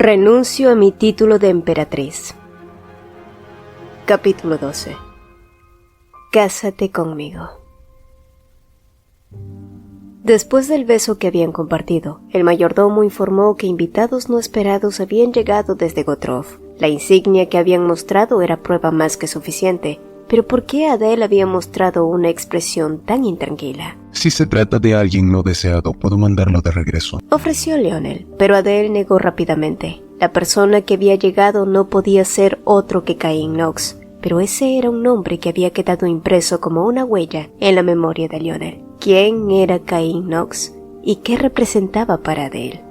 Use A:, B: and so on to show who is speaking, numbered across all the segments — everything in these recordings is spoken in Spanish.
A: Renuncio a mi título de emperatriz. Capítulo 12. Cásate conmigo. Después del beso que habían compartido, el mayordomo informó que invitados no esperados habían llegado desde Gottrov. La insignia que habían mostrado era prueba más que suficiente, pero ¿por qué Adele había mostrado una expresión tan intranquila?
B: Si se trata de alguien no deseado, puedo mandarlo de regreso,
A: ofreció Lionel, pero Adele negó rápidamente. La persona que había llegado no podía ser otro que Cain Knox, pero ese era un nombre que había quedado impreso como una huella en la memoria de Lionel. ¿Quién era Cain Knox y qué representaba para Adele?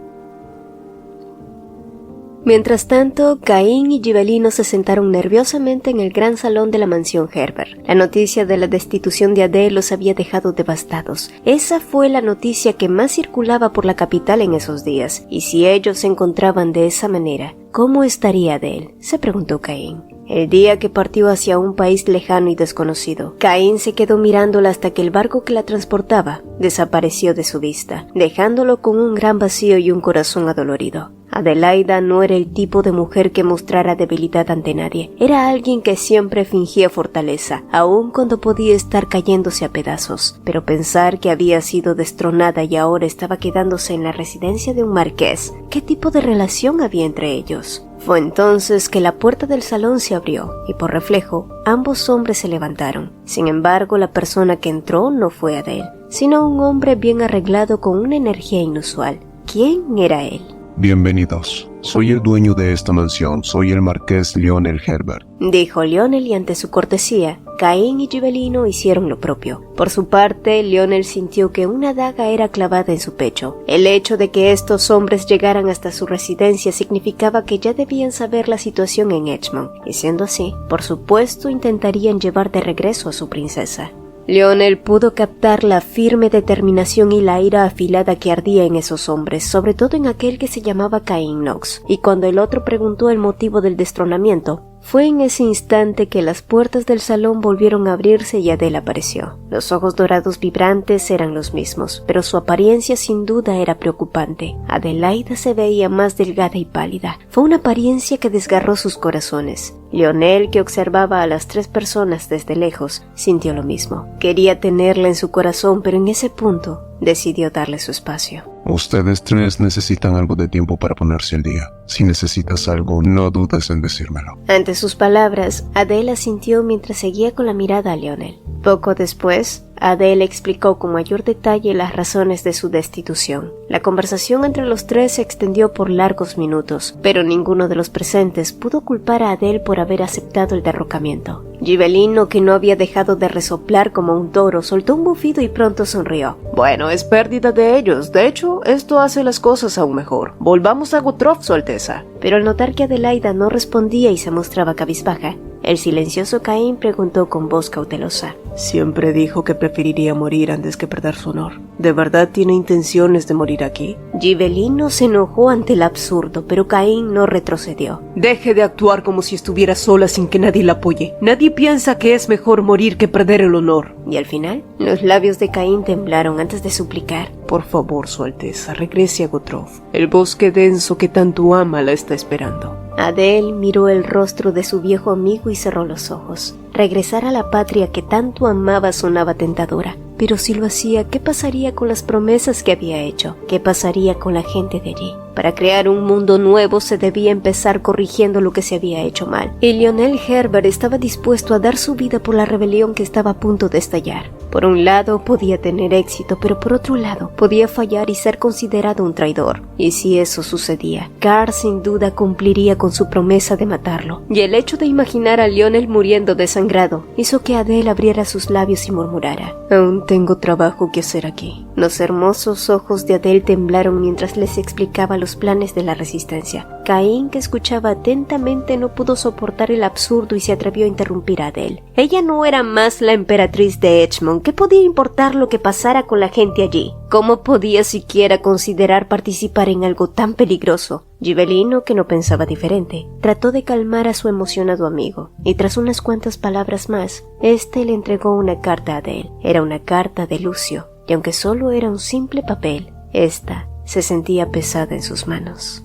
A: Mientras tanto, Cain y Gibelino se sentaron nerviosamente en el gran salón de la mansión Herbert. La noticia de la destitución de Adele los había dejado devastados. Esa fue la noticia que más circulaba por la capital en esos días, y si ellos se encontraban de esa manera, ¿cómo estaría Adele?, se preguntó Cain. El día que partió hacia un país lejano y desconocido, Cain se quedó mirándola hasta que el barco que la transportaba desapareció de su vista, dejándolo con un gran vacío y un corazón adolorido. Adelaida no era el tipo de mujer que mostrara debilidad ante nadie. Era alguien que siempre fingía fortaleza, aun cuando podía estar cayéndose a pedazos. Pero pensar que había sido destronada y ahora estaba quedándose en la residencia de un marqués, ¿qué tipo de relación había entre ellos? Fue entonces que la puerta del salón se abrió, y por reflejo, ambos hombres se levantaron. Sin embargo, la persona que entró no fue Adele, sino un hombre bien arreglado con una energía inusual. ¿Quién era él?
B: Bienvenidos. Soy el dueño de esta mansión, soy el marqués Lionel Herbert,
A: dijo Lionel, y ante su cortesía, Cain y Gibelino hicieron lo propio. Por su parte, Lionel sintió que una daga era clavada en su pecho. El hecho de que estos hombres llegaran hasta su residencia significaba que ya debían saber la situación en Edgemont, y siendo así, por supuesto intentarían llevar de regreso a su princesa. Lionel pudo captar la firme determinación y la ira afilada que ardía en esos hombres, sobre todo en aquel que se llamaba Cain Knox, y cuando el otro preguntó el motivo del destronamiento, fue en ese instante que las puertas del salón volvieron a abrirse y Adele apareció. Los ojos dorados vibrantes eran los mismos, pero su apariencia sin duda era preocupante. Adelaida se veía más delgada y pálida. Fue una apariencia que desgarró sus corazones. Lionel, que observaba a las tres personas desde lejos, sintió lo mismo. Quería tenerla en su corazón, pero en ese punto decidió darle su espacio.
B: Ustedes tres necesitan algo de tiempo para ponerse al día. Si necesitas algo, no dudes en decírmelo.
A: Ante sus palabras, Adele asintió mientras seguía con la mirada a Lionel. Poco después, Adele explicó con mayor detalle las razones de su destitución. La conversación entre los tres se extendió por largos minutos, pero ninguno de los presentes pudo culpar a Adele por haber aceptado el derrocamiento. Gibelino, que no había dejado de resoplar como un toro, soltó un bufido y pronto sonrió.
C: Bueno, es pérdida de ellos. De hecho, esto hace las cosas aún mejor. Volvamos a Gottrov, Su Alteza.
A: Pero al notar que Adelaida no respondía y se mostraba cabizbaja, el silencioso Cain preguntó con voz cautelosa.
C: Siempre dijo que preferiría morir antes que perder su honor. ¿De verdad tiene intenciones de morir aquí?
A: Gibelino se enojó ante el absurdo, pero Cain no retrocedió.
C: Deje de actuar como si estuviera sola sin que nadie la apoye. Nadie piensa que es mejor morir que perder el honor.
A: Y al final, los labios de Cain temblaron antes de suplicar.
C: Por favor, Su Alteza, regrese a Gottrov. El bosque denso que tanto ama la está esperando.
A: Adele miró el rostro de su viejo amigo y cerró los ojos. Regresar a la patria que tanto amaba sonaba tentadora, pero si lo hacía, ¿qué pasaría con las promesas que había hecho? ¿Qué pasaría con la gente de allí? Para crear un mundo nuevo se debía empezar corrigiendo lo que se había hecho mal, y Lionel Herbert estaba dispuesto a dar su vida por la rebelión que estaba a punto de estallar. Por un lado podía tener éxito, pero por otro lado podía fallar y ser considerado un traidor. Y si eso sucedía, Carl sin duda cumpliría con su promesa de matarlo. Y el hecho de imaginar a Lionel muriendo desangrado hizo que Adele abriera sus labios y murmurara: «Aún tengo trabajo que hacer aquí». Los hermosos ojos de Adele temblaron mientras les explicaba los planes de la resistencia. Cain, que escuchaba atentamente, no pudo soportar el absurdo y se atrevió a interrumpir a Adele. Ella no era más la emperatriz de Edgemont. ¿Qué podía importar lo que pasara con la gente allí? ¿Cómo podía siquiera considerar participar en algo tan peligroso? Gibelino, que no pensaba diferente, trató de calmar a su emocionado amigo, y tras unas cuantas palabras más, este le entregó una carta a Adele. Era una carta de Lucio, y aunque solo era un simple papel, esta se sentía pesada en sus manos.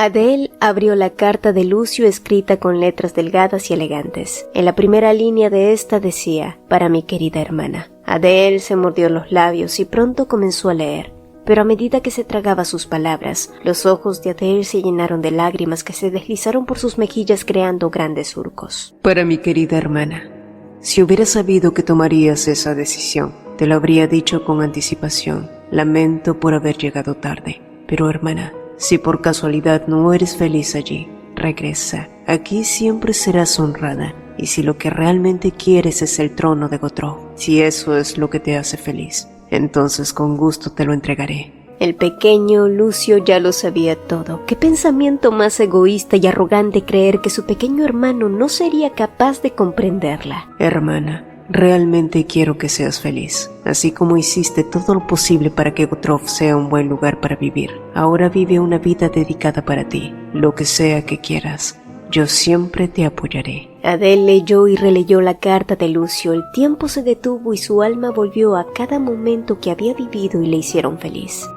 A: Adele abrió la carta de Lucio escrita con letras delgadas y elegantes. En la primera línea de esta decía: «Para mi querida hermana». Adele se mordió los labios y pronto comenzó a leer. Pero a medida que se tragaba sus palabras, los ojos de Adele se llenaron de lágrimas que se deslizaron por sus mejillas creando grandes surcos.
C: Para mi querida hermana, si hubiera sabido que tomarías esa decisión, te lo habría dicho con anticipación. Lamento por haber llegado tarde. Pero hermana, si por casualidad no eres feliz allí, regresa. Aquí siempre serás honrada. Y si lo que realmente quieres es el trono de Gothrog, si eso es lo que te hace feliz, entonces con gusto te lo entregaré.
A: El pequeño Lucio ya lo sabía todo. Qué pensamiento más egoísta y arrogante creer que su pequeño hermano no sería capaz de comprenderla.
C: Hermana, realmente quiero que seas feliz. Así como hiciste todo lo posible para que Gothrog sea un buen lugar para vivir, ahora vive una vida dedicada para ti, lo que sea que quieras. Yo siempre te apoyaré.
A: Adele leyó y releyó la carta de Lucio. El tiempo se detuvo y su alma volvió a cada momento que había vivido y le hicieron feliz.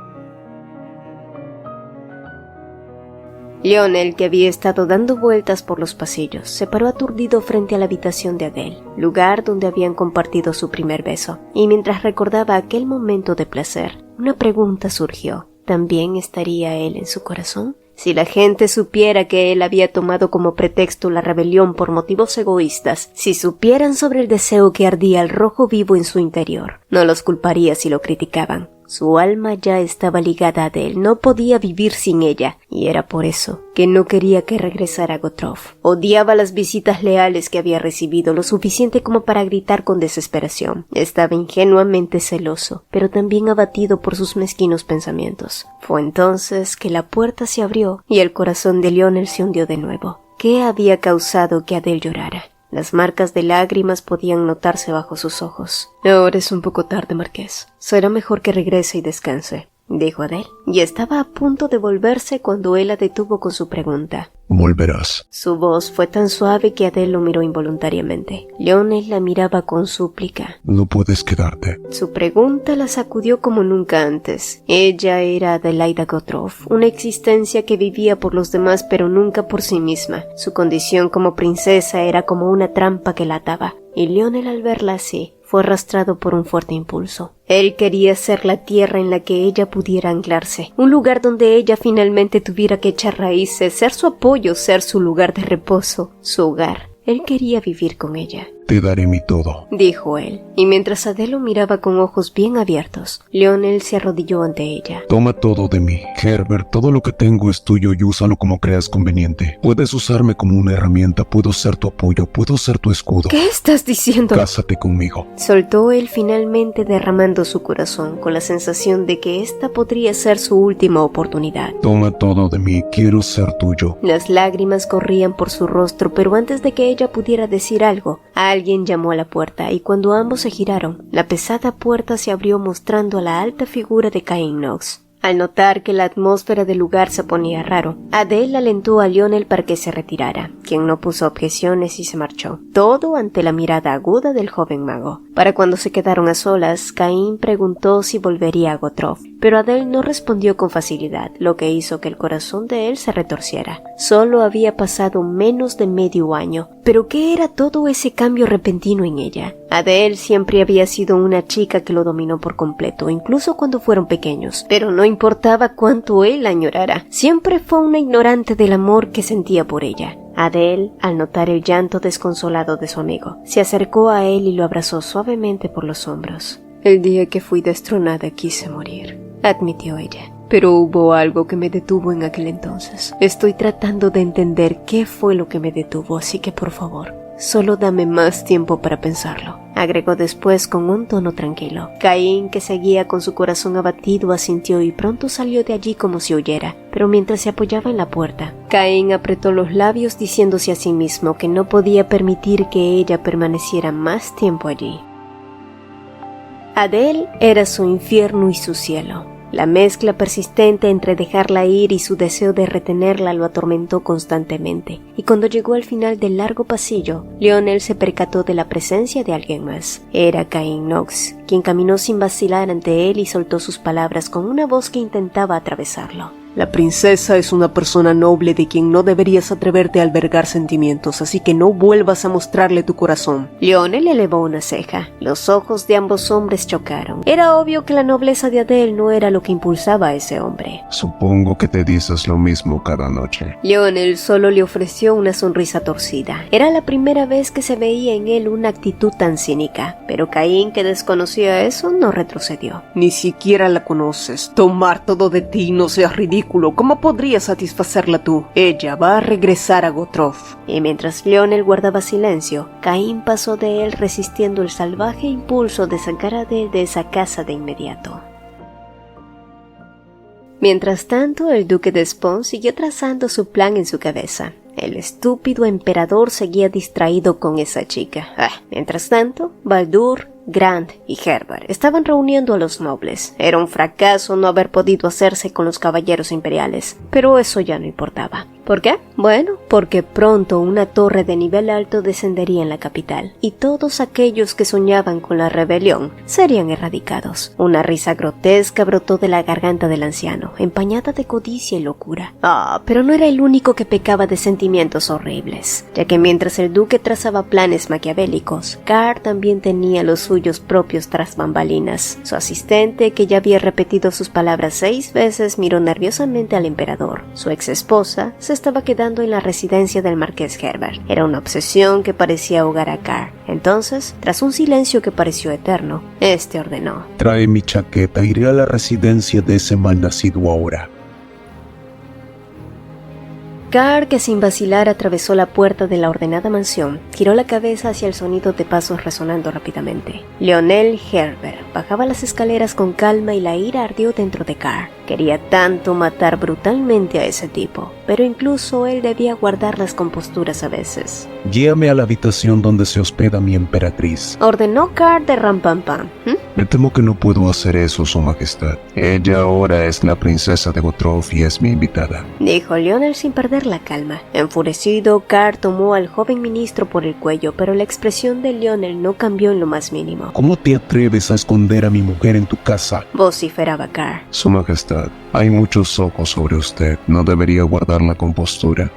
A: Lionel, que había estado dando vueltas por los pasillos, se paró aturdido frente a la habitación de Adele, lugar donde habían compartido su primer beso, y mientras recordaba aquel momento de placer, una pregunta surgió. ¿También estaría él en su corazón? Si la gente supiera que él había tomado como pretexto la rebelión por motivos egoístas, si supieran sobre el deseo que ardía al rojo vivo en su interior, no los culparía si lo criticaban. Su alma ya estaba ligada a Adele, no podía vivir sin ella, y era por eso que no quería que regresara a Gothrog. Odiaba las visitas leales que había recibido, lo suficiente como para gritar con desesperación. Estaba ingenuamente celoso, pero también abatido por sus mezquinos pensamientos. Fue entonces que la puerta se abrió y el corazón de Lionel se hundió de nuevo. ¿Qué había causado que Adele llorara? Las marcas de lágrimas podían notarse bajo sus ojos. «Ahora es un poco tarde, Marqués. Será mejor que regrese y descanse», dijo Adele, y estaba a punto de volverse cuando él la detuvo con su pregunta.
B: «Volverás».
A: Su voz fue tan suave que Adele lo miró involuntariamente. Lionel la miraba con súplica.
B: «No puedes quedarte».
A: Su pregunta la sacudió como nunca antes. Ella era Adelaida Gothrog, una existencia que vivía por los demás pero nunca por sí misma. Su condición como princesa era como una trampa que la ataba, y Lionel, al verla así, fue arrastrado por un fuerte impulso. Él quería ser la tierra en la que ella pudiera anclarse, un lugar donde ella finalmente tuviera que echar raíces, ser su apoyo, ser su lugar de reposo, su hogar. Él quería vivir con ella.
B: «Te daré mi todo»,
A: dijo él, y mientras Adele lo miraba con ojos bien abiertos, Lionel se arrodilló ante ella.
B: «Toma todo de mí, Herbert, todo lo que tengo es tuyo y úsalo como creas conveniente. Puedes usarme como una herramienta, puedo ser tu apoyo, puedo ser tu escudo».
A: ¿Qué estás diciendo?
B: «Cásate conmigo»,
A: soltó él finalmente, derramando su corazón con la sensación de que esta podría ser su última oportunidad.
B: «Toma todo de mí, quiero ser tuyo».
A: Las lágrimas corrían por su rostro, pero antes de que ella pudiera decir algo, alguien llamó a la puerta, y cuando ambos se giraron, la pesada puerta se abrió mostrando a la alta figura de Cain Knox. Al notar que la atmósfera del lugar se ponía raro, Adele alentó a Lionel para que se retirara, quien no puso objeciones y se marchó, todo ante la mirada aguda del joven mago. Para cuando se quedaron a solas, Cain preguntó si volvería a Gothrog, pero Adele no respondió con facilidad, lo que hizo que el corazón de él se retorciera. Solo había pasado menos de medio año, pero ¿qué era todo ese cambio repentino en ella? Adele siempre había sido una chica que lo dominó por completo, incluso cuando fueron pequeños, pero no importaba cuánto él la añorara, siempre fue una ignorante del amor que sentía por ella. Adele, al notar el llanto desconsolado de su amigo, se acercó a él y lo abrazó suavemente por los hombros. «El día que fui destronada quise morir», admitió ella. «Pero hubo algo que me detuvo en aquel entonces. Estoy tratando de entender qué fue lo que me detuvo, así que por favor, solo dame más tiempo para pensarlo», agregó después con un tono tranquilo. Caín, que seguía con su corazón abatido, asintió y pronto salió de allí como si huyera, pero mientras se apoyaba en la puerta, Caín apretó los labios diciéndose a sí mismo que no podía permitir que ella permaneciera más tiempo allí. Adele era su infierno y su cielo. La mezcla persistente entre dejarla ir y su deseo de retenerla lo atormentó constantemente, y cuando llegó al final del largo pasillo, Lionel se percató de la presencia de alguien más. Era Cain Knox, quien caminó sin vacilar ante él y soltó sus palabras con una voz que intentaba atravesarlo.
C: La princesa es una persona noble de quien no deberías atreverte a albergar sentimientos, así que no vuelvas a mostrarle tu corazón.
A: Lionel elevó una ceja. Los ojos de ambos hombres chocaron. Era obvio que la nobleza de Adele no era lo que impulsaba a ese hombre.
B: Supongo que te dices lo mismo cada noche.
A: Lionel solo le ofreció una sonrisa torcida. Era la primera vez que se veía en él una actitud tan cínica, pero Caín, que desconocía eso, no retrocedió.
C: Ni siquiera la conoces. Tomar todo de ti, no seas ridículo. ¿Cómo podrías satisfacerla tú? Ella va a regresar a Gotrof.
A: Y mientras Lionel guardaba silencio, Caín pasó de él resistiendo el salvaje impulso de sacar a Adele de esa casa de inmediato. Mientras tanto, el duque de Spawn siguió trazando su plan en su cabeza. El estúpido emperador seguía distraído con esa chica. Mientras tanto, Baldur, Grant y Herbert estaban reuniendo a los nobles. Era un fracaso no haber podido hacerse con los caballeros imperiales, pero eso ya no importaba. ¿Por qué? Bueno, porque pronto una torre de nivel alto descendería en la capital, y todos aquellos que soñaban con la rebelión serían erradicados. Una risa grotesca brotó de la garganta del anciano, empañada de codicia y locura. Pero no era el único que pecaba de sentimientos horribles, ya que mientras el duque trazaba planes maquiavélicos, Carr también tenía los suyos propios tras bambalinas. Su asistente, que ya había repetido sus palabras 6 veces, miró nerviosamente al emperador. Su ex esposa se estaba quedando en la residencia del marqués Herbert. Era una obsesión que parecía ahogar a Carr. Entonces, tras un silencio que pareció eterno, este ordenó:
B: Trae mi chaqueta, iré a la residencia de ese malnacido ahora.
A: Carr, que sin vacilar atravesó la puerta de la ordenada mansión, giró la cabeza hacia el sonido de pasos resonando rápidamente. Lionel Herbert bajaba las escaleras con calma y la ira ardió dentro de Carr. Quería tanto matar brutalmente a ese tipo, pero incluso él debía guardar las composturas a veces.
B: Guíame a la habitación donde se hospeda mi emperatriz,
A: ordenó Carr de rampampam.
B: Me temo que no puedo hacer eso, su majestad. Ella ahora es la princesa de Gotrof y es mi invitada,
A: dijo Lionel sin perder la calma. Enfurecido, Carr tomó al joven ministro por el cuello, pero la expresión de Lionel no cambió en lo más mínimo.
B: ¿Cómo te atreves a esconder a mi mujer en tu casa?,
A: vociferaba Carr.
B: Su majestad, hay muchos ojos sobre usted. No debería guardar la compostura.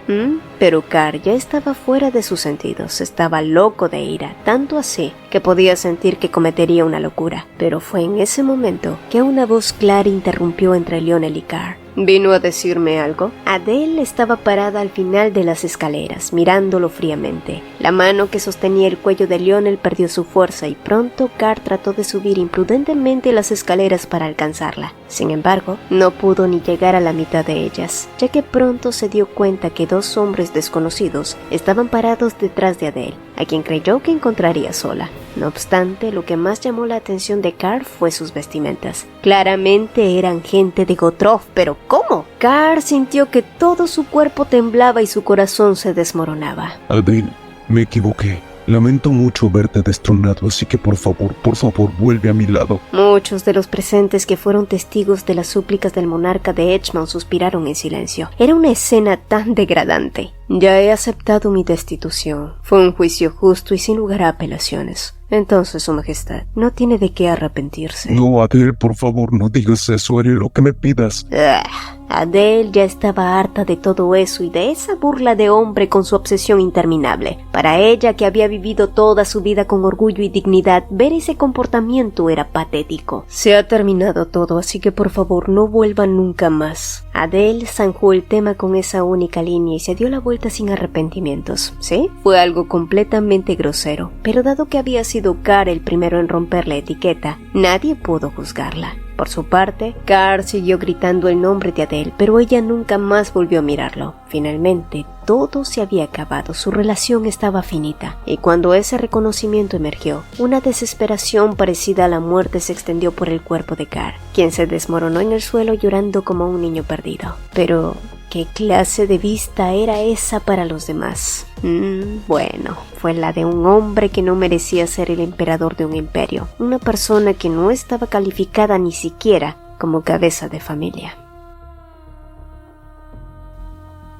A: Pero Carr ya estaba fuera de sus sentidos. Estaba loco de ira, tanto así que podía sentir que cometería una locura. Pero fue en ese momento que una voz clara interrumpió entre Lionel y Carr. ¿Vino a decirme algo? Adele estaba parada al final de las escaleras, mirándolo fríamente. La mano que sostenía el cuello de Lionel perdió su fuerza y pronto Carr trató de subir imprudentemente las escaleras para alcanzarla. Sin embargo, no pudo ni llegar a la mitad de ellas, ya que pronto se dio cuenta que 2 hombres desconocidos estaban parados detrás de Adele, a quien creyó que encontraría sola. No obstante, lo que más llamó la atención de Carr fue sus vestimentas. Claramente eran gente de Gotrof, pero ¿cómo? Carr sintió que todo su cuerpo temblaba y su corazón se desmoronaba.
B: Adele, me equivoqué. Lamento mucho verte destronado, así que por favor, vuelve a mi lado.
A: Muchos de los presentes que fueron testigos de las súplicas del monarca de Edgemont suspiraron en silencio. Era una escena tan degradante. Ya he aceptado mi destitución. Fue un juicio justo y sin lugar a apelaciones. Entonces, su majestad, no tiene de qué arrepentirse.
B: No, Adele, por favor, no digas eso, haré lo que me pidas.
A: Adele ya estaba harta de todo eso y de esa burla de hombre con su obsesión interminable. Para ella, que había vivido toda su vida con orgullo y dignidad, ver ese comportamiento era patético. Se ha terminado todo, así que por favor no vuelva nunca más. Adele zanjó el tema con esa única línea y se dio la vuelta sin arrepentimientos. ¿Sí? Fue algo completamente grosero, pero dado que había sido Carr el primero en romper la etiqueta, nadie pudo juzgarla. Por su parte, Carr siguió gritando el nombre de Adele, pero ella nunca más volvió a mirarlo. Finalmente, todo se había acabado, su relación estaba finita, y cuando ese reconocimiento emergió, una desesperación parecida a la muerte se extendió por el cuerpo de Carr, quien se desmoronó en el suelo llorando como un niño perdido. Pero ¿qué clase de vista era esa para los demás? Bueno, fue la de un hombre que no merecía ser el emperador de un imperio, una persona que no estaba calificada ni siquiera como cabeza de familia.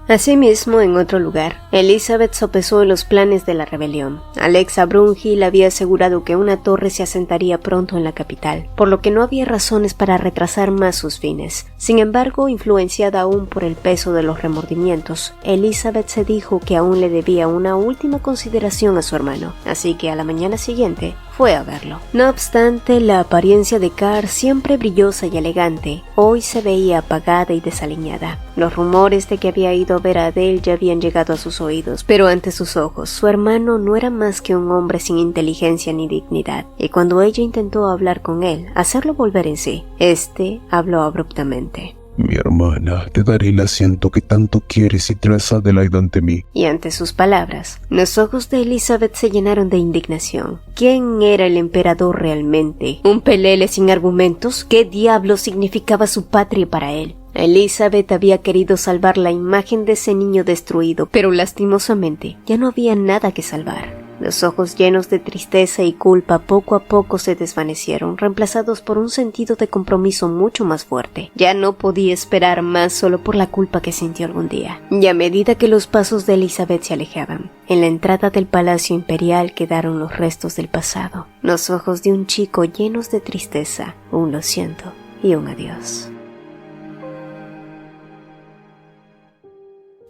A: Asimismo, en otro lugar, Elizabeth sopesó los planes de la rebelión. Alexa Brunhild había asegurado que una torre se asentaría pronto en la capital, por lo que no había razones para retrasar más sus fines. Sin embargo, influenciada aún por el peso de los remordimientos, Elizabeth se dijo que aún le debía una última consideración a su hermano, así que a la mañana siguiente fue a verlo. No obstante, la apariencia de Carr, siempre brillosa y elegante, hoy se veía apagada y desaliñada. Los rumores de que había ido a ver a Adele ya habían llegado a sus oídos, pero ante sus ojos, su hermano no era más que un hombre sin inteligencia ni dignidad, y cuando ella intentó hablar con él, hacerlo volver en sí, este habló abruptamente.
B: Mi hermana, te daré el asiento que tanto quieres y traes a Adelaide ante mí.
A: Y ante sus palabras, los ojos de Elizabeth se llenaron de indignación. ¿Quién era el emperador realmente? ¿Un pelele sin argumentos? ¿Qué diablo significaba su patria para él? Elizabeth había querido salvar la imagen de ese niño destruido, pero lastimosamente ya no había nada que salvar. Los ojos llenos de tristeza y culpa poco a poco se desvanecieron, reemplazados por un sentido de compromiso mucho más fuerte. Ya no podía esperar más solo por la culpa que sintió algún día. Y a medida que los pasos de Elizabeth se alejaban, en la entrada del palacio imperial quedaron los restos del pasado. Los ojos de un chico llenos de tristeza, un lo siento y un adiós.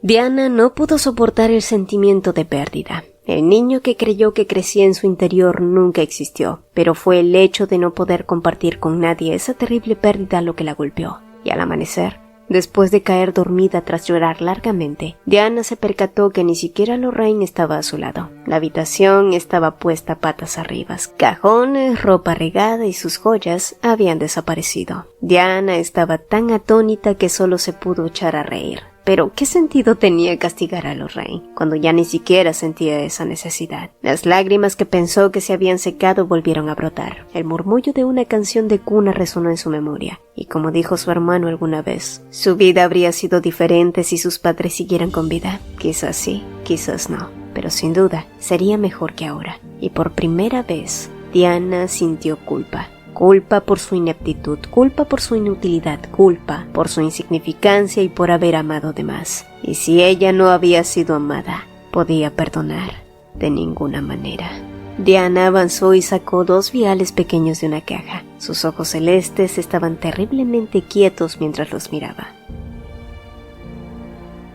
A: Diana no pudo soportar el sentimiento de pérdida. El niño que creyó que crecía en su interior nunca existió, pero fue el hecho de no poder compartir con nadie esa terrible pérdida lo que la golpeó. Y al amanecer, después de caer dormida tras llorar largamente, Diana se percató que ni siquiera Lorraine estaba a su lado. La habitación estaba puesta patas arriba. Cajones, ropa regada y sus joyas habían desaparecido. Diana estaba tan atónita que solo se pudo echar a reír. Pero, ¿qué sentido tenía castigar a Lorraine cuando ya ni siquiera sentía esa necesidad? Las lágrimas que pensó que se habían secado volvieron a brotar. El murmullo de una canción de cuna resonó en su memoria. Y como dijo su hermano alguna vez, su vida habría sido diferente si sus padres siguieran con vida. Quizás sí, quizás no. Pero sin duda, sería mejor que ahora. Y por primera vez, Diana sintió culpa. Culpa por su ineptitud, culpa por su inutilidad, culpa por su insignificancia y por haber amado de más. Y si ella no había sido amada, podía perdonar de ninguna manera. Diana avanzó y sacó 2 viales pequeños de una caja. Sus ojos celestes estaban terriblemente quietos mientras los miraba.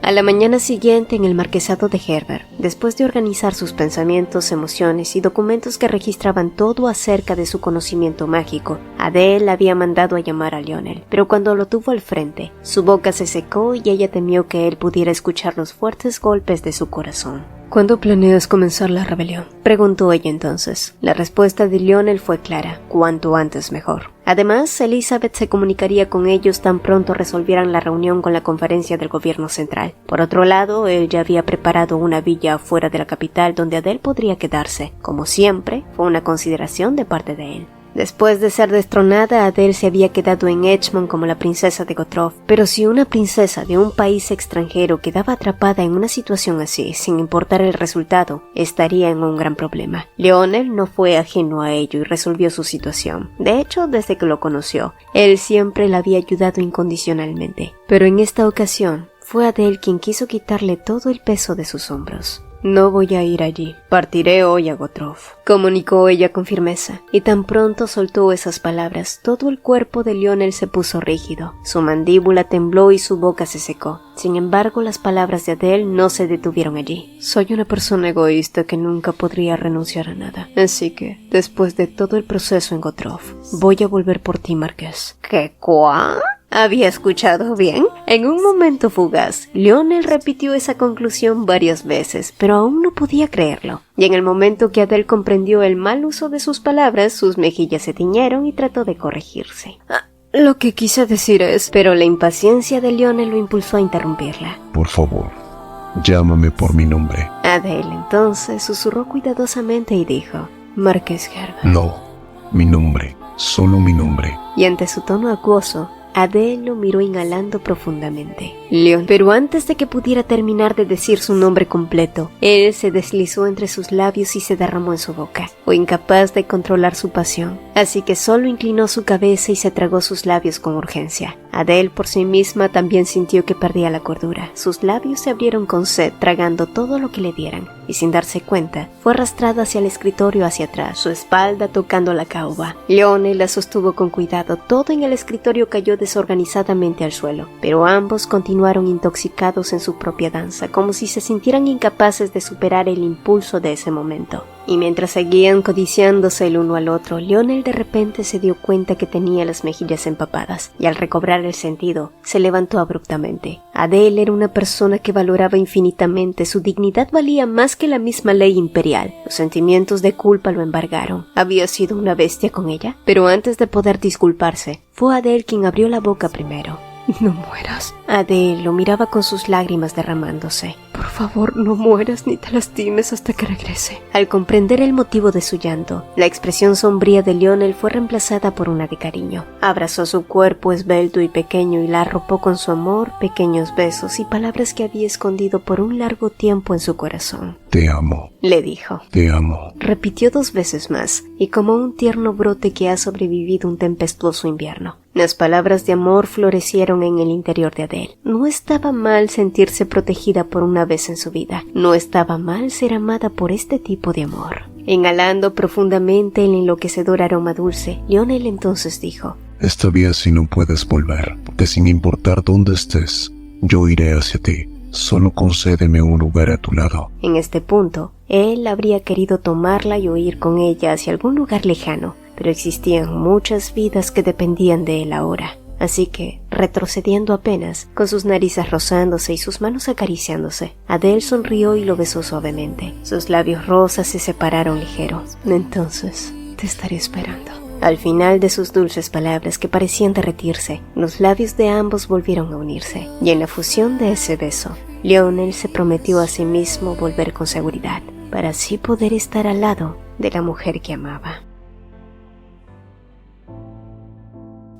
A: A la mañana siguiente, en el marquesado de Herbert, después de organizar sus pensamientos, emociones y documentos que registraban todo acerca de su conocimiento mágico, Adele había mandado a llamar a Lionel, pero cuando lo tuvo al frente, su boca se secó y ella temió que él pudiera escuchar los fuertes golpes de su corazón. ¿Cuándo planeas comenzar la rebelión?, preguntó ella entonces. La respuesta de Lionel fue clara: cuanto antes mejor. Además, Elizabeth se comunicaría con ellos tan pronto resolvieran la reunión con la conferencia del gobierno central. Por otro lado, él ya había preparado una villa afuera de la capital donde Adele podría quedarse. Como siempre, fue una consideración de parte de él. Después de ser destronada, Adele se había quedado en Edgemont como la princesa de Gottorp, pero si una princesa de un país extranjero quedaba atrapada en una situación así, sin importar el resultado, estaría en un gran problema. Lionel no fue ajeno a ello y resolvió su situación. De hecho, desde que lo conoció, él siempre la había ayudado incondicionalmente. Pero en esta ocasión, fue Adele quien quiso quitarle todo el peso de sus hombros. No voy a ir allí. Partiré hoy a Gottorp, comunicó ella con firmeza, y tan pronto soltó esas palabras, todo el cuerpo de Lionel se puso rígido, su mandíbula tembló y su boca se secó. Sin embargo, las palabras de Adele no se detuvieron allí. Soy una persona egoísta que nunca podría renunciar a nada, así que, después de todo el proceso en Gottorp, voy a volver por ti, Marqués. ¿Qué cuá? ¿Había escuchado bien? En un momento fugaz, Lionel repitió esa conclusión varias veces, pero aún no podía creerlo. Y en el momento que Adele comprendió el mal uso de sus palabras, sus mejillas se tiñeron y trató de corregirse. Lo que quise decir es... Pero la impaciencia de Lionel lo impulsó a interrumpirla.
B: Por favor, llámame por mi nombre.
A: Adele entonces susurró cuidadosamente y dijo: Marqués Herbert.
B: No, mi nombre, solo mi nombre.
A: Y ante su tono acuoso, Adele lo miró inhalando profundamente. Leon. Pero antes de que pudiera terminar de decir su nombre completo, él se deslizó entre sus labios y se derramó en su boca. Fue incapaz de controlar su pasión. así que solo inclinó su cabeza y se tragó sus labios con urgencia. Adele por sí misma también sintió que perdía la cordura. Sus labios se abrieron con sed, tragando todo lo que le dieran, y sin darse cuenta, fue arrastrada hacia el escritorio hacia atrás, su espalda tocando la caoba. Leone la sostuvo con cuidado. Todo en el escritorio cayó desorganizadamente al suelo, pero ambos continuaron intoxicados en su propia danza, como si se sintieran incapaces de superar el impulso de ese momento. Y mientras seguían codiciándose el uno al otro, Lionel de repente se dio cuenta que tenía las mejillas empapadas, y al recobrar el sentido, se levantó abruptamente. Adele era una persona que valoraba infinitamente, su dignidad valía más que la misma ley imperial. Los sentimientos de culpa lo embargaron. ¿Había sido una bestia con ella? Pero antes de poder disculparse, fue Adele quien abrió la boca primero. «No mueras». Adele lo miraba con sus lágrimas derramándose. «Por favor, no mueras ni te lastimes hasta que regrese». Al comprender el motivo de su llanto, la expresión sombría de Lionel fue reemplazada por una de cariño. Abrazó su cuerpo esbelto y pequeño y la arropó con su amor, pequeños besos y palabras que había escondido por un largo tiempo en su corazón.
B: «Te amo»,
A: le dijo.
B: «Te amo».
A: Repitió 2 veces más, y como un tierno brote que ha sobrevivido un tempestuoso invierno. Las palabras de amor florecieron en el interior de Adele. No estaba mal sentirse protegida por una vez en su vida. No estaba mal ser amada por este tipo de amor. Inhalando profundamente el enloquecedor aroma dulce, Lionel entonces dijo:
B: «Está bien si no puedes volver, porque sin importar dónde estés, yo iré hacia ti. Solo concédeme un lugar a tu lado».
A: En este punto, él habría querido tomarla y huir con ella hacia algún lugar lejano, pero existían muchas vidas que dependían de él ahora. Así que, retrocediendo apenas, con sus narices rozándose y sus manos acariciándose, Adele sonrió y lo besó suavemente. Sus labios rosas se separaron ligeros. «Entonces, te estaré esperando». Al final de sus dulces palabras que parecían derretirse, los labios de ambos volvieron a unirse, y en la fusión de ese beso, Lionel se prometió a sí mismo volver con seguridad, para así poder estar al lado de la mujer que amaba.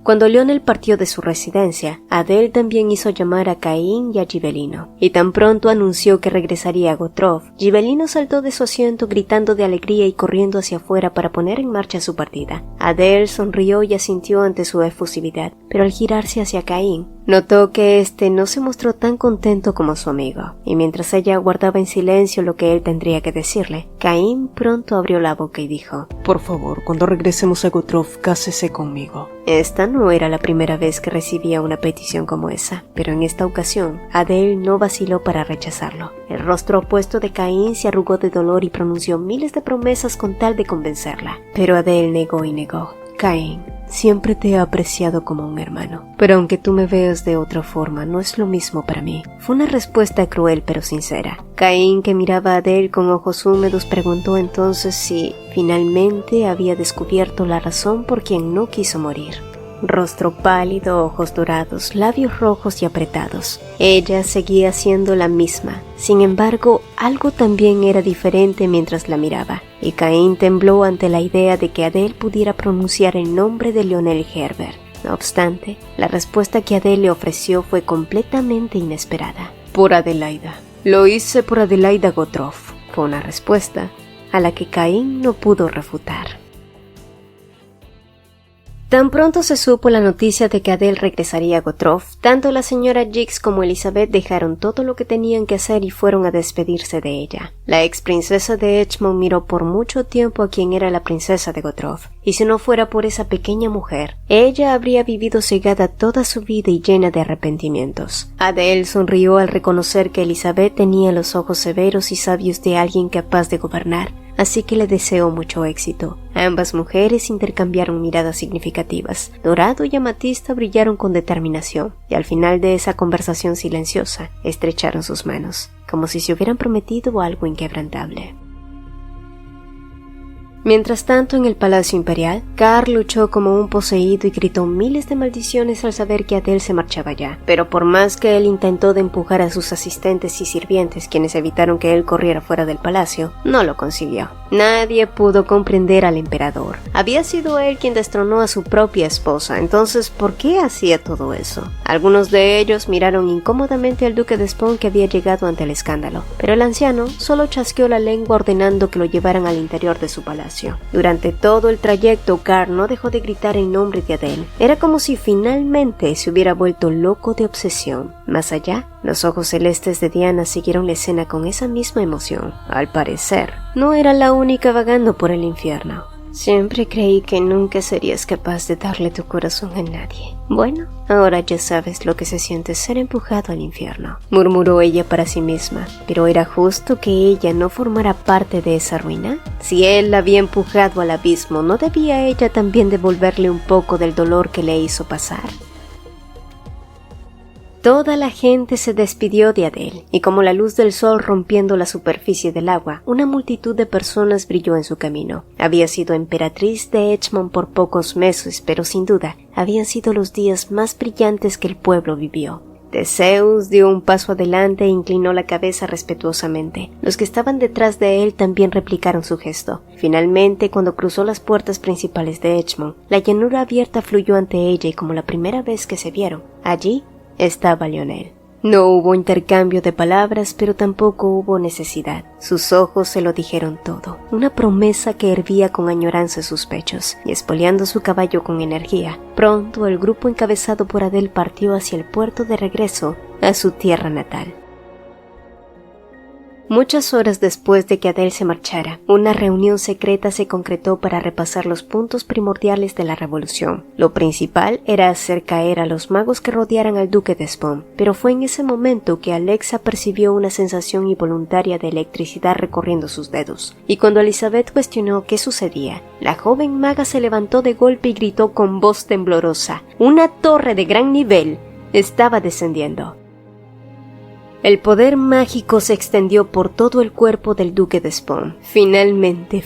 A: Cuando Lionel partió de su residencia, Adele también hizo llamar a Caín y a Gibelino, y tan pronto anunció que regresaría a Gottrov, Gibelino saltó de su asiento gritando de alegría y corriendo hacia afuera para poner en marcha su partida. Adele sonrió y asintió ante su efusividad, pero al girarse hacia Caín, notó que éste no se mostró tan contento como su amigo, y mientras ella aguardaba en silencio lo que él tendría que decirle, Caín pronto abrió la boca y dijo:
C: «Por favor, cuando regresemos a Gottrov, cásese conmigo».
A: Esta no era la primera vez que recibía una petición como esa, pero en esta ocasión, Adele no vaciló para rechazarlo. El rostro opuesto de Caín se arrugó de dolor y pronunció miles de promesas con tal de convencerla. Pero Adele negó y negó. «Caín, siempre te he apreciado como un hermano, pero aunque tú me veas de otra forma, no es lo mismo para mí». Fue una respuesta cruel pero sincera. Caín, que miraba a Adele con ojos húmedos, preguntó entonces si finalmente había descubierto la razón por quien no quiso morir. Rostro pálido, ojos dorados, labios rojos y apretados. Ella seguía siendo la misma. Sin embargo, algo también era diferente mientras la miraba, y Caín tembló ante la idea de que Adele pudiera pronunciar el nombre de Lionel Herbert. No obstante, la respuesta que Adele le ofreció fue completamente inesperada. «Por Adelaida. Lo hice por Adelaida Gottrov», fue una respuesta a la que Caín no pudo refutar. Tan pronto se supo la noticia de que Adele regresaría a Gottrov, tanto la señora Jix como Elizabeth dejaron todo lo que tenían que hacer y fueron a despedirse de ella. La ex princesa de Edgemont miró por mucho tiempo a quien era la princesa de Gottrov, y si no fuera por esa pequeña mujer, ella habría vivido cegada toda su vida y llena de arrepentimientos. Adele sonrió al reconocer que Elizabeth tenía los ojos severos y sabios de alguien capaz de gobernar, así que le deseó mucho éxito. Ambas mujeres intercambiaron miradas significativas. Dorado y Amatista brillaron con determinación, y al final de esa conversación silenciosa, estrecharon sus manos, como si se hubieran prometido algo inquebrantable. Mientras tanto, en el Palacio Imperial, Karl luchó como un poseído y gritó miles de maldiciones al saber que Adele se marchaba ya. Pero por más que él intentó de empujar a sus asistentes y sirvientes, quienes evitaron que él corriera fuera del palacio, no lo consiguió. Nadie pudo comprender al emperador. Había sido él quien destronó a su propia esposa, entonces ¿por qué hacía todo eso? Algunos de ellos miraron incómodamente al duque de Spawn, que había llegado ante el escándalo, pero el anciano solo chasqueó la lengua ordenando que lo llevaran al interior de su palacio. palacio. Durante todo el trayecto, Carl no dejó de gritar el nombre de Adele. Era como si finalmente se hubiera vuelto loco de obsesión. Más allá, los ojos celestes de Diana siguieron la escena con esa misma emoción. Al parecer, no era la única vagando por el infierno. Siempre creí que nunca serías capaz de darle tu corazón a nadie. Bueno, ahora ya sabes lo que se siente ser empujado al infierno, murmuró ella para sí misma. ¿Pero era justo que ella no formara parte de esa ruina? Si él la había empujado al abismo, ¿no debía ella también devolverle un poco del dolor que le hizo pasar? Toda la gente se despidió de Adele, y como la luz del sol rompiendo la superficie del agua, una multitud de personas brilló en su camino. Había sido emperatriz de Edgemont por pocos meses, pero sin duda, habían sido los días más brillantes que el pueblo vivió. Theseus dio un paso adelante e inclinó la cabeza respetuosamente. Los que estaban detrás de él también replicaron su gesto. Finalmente, cuando cruzó las puertas principales de Edgemont, la llanura abierta fluyó ante ella y como la primera vez que se vieron, allí estaba Lionel. No hubo intercambio de palabras, pero tampoco hubo necesidad. Sus ojos se lo dijeron todo. Una promesa que hervía con añoranza en sus pechos, y espoleando su caballo con energía, pronto el grupo encabezado por Adele partió hacia el puerto de regreso a su tierra natal. Muchas horas después de que Adele se marchara, una reunión secreta se concretó para repasar los puntos primordiales de la revolución. Lo principal era hacer caer a los magos que rodearan al duque de Spoon, pero fue en ese momento que Alexa percibió una sensación involuntaria de electricidad recorriendo sus dedos. Y cuando Elizabeth cuestionó qué sucedía, la joven maga se levantó de golpe y gritó con voz temblorosa: «¡Una torre de gran nivel estaba descendiendo!». El poder mágico se extendió por todo el cuerpo del duque de Spoon. Finalmente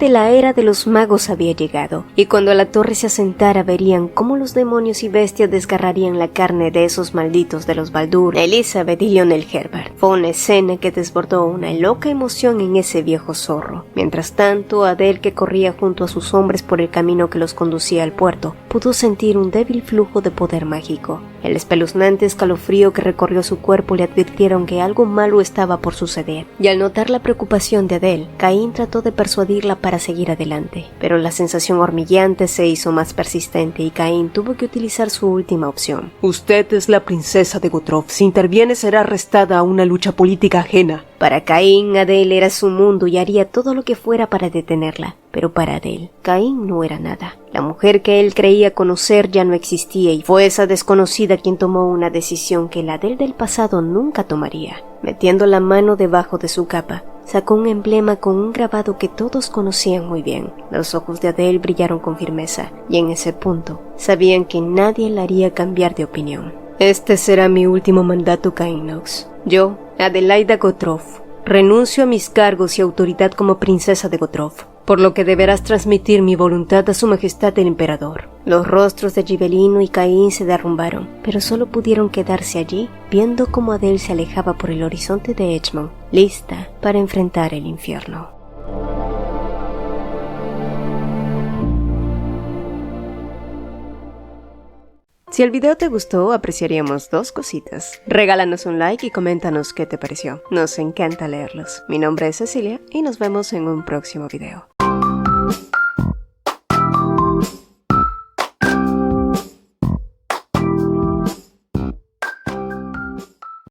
A: la era de los magos había llegado, y cuando la torre se asentara verían cómo los demonios y bestias desgarrarían la carne de esos malditos de los Baldur, Elizabeth y Lionel Herbert. Fue una escena que desbordó una loca emoción en ese viejo zorro. Mientras tanto, Adele, que corría junto a sus hombres por el camino que los conducía al puerto, pudo sentir un débil flujo de poder mágico. El espeluznante escalofrío que recorrió su cuerpo le advirtieron que algo malo estaba por suceder, y al notar la preocupación de Adele, Caín trató de persuadirla para seguir adelante, pero la sensación hormigueante se hizo más persistente y Caín tuvo que utilizar su última opción.
C: Usted es la princesa de Gothrov. Si interviene será arrestada a una lucha política ajena.
A: Para Caín, Adele era su mundo y haría todo lo que fuera para detenerla. Pero para Adele, Caín no era nada. La mujer que él creía conocer ya no existía y fue esa desconocida quien tomó una decisión que la Adele del pasado nunca tomaría. Metiendo la mano debajo de su capa, sacó un emblema con un grabado que todos conocían muy bien. Los ojos de Adele brillaron con firmeza y en ese punto sabían que nadie la haría cambiar de opinión. Este será mi último mandato, Caín Knox. Yo, Adelaida Gothrov, renuncio a mis cargos y autoridad como princesa de Gothrov, por lo que deberás transmitir mi voluntad a su majestad el emperador. Los rostros de Gibelino y Caín se derrumbaron, pero solo pudieron quedarse allí, viendo cómo Adele se alejaba por el horizonte de Edgemont, lista para enfrentar el infierno. Si el video te gustó, apreciaríamos dos cositas. Regálanos un like y coméntanos qué te pareció. Nos encanta leerlos. Mi nombre es Cecilia y nos vemos en un próximo video.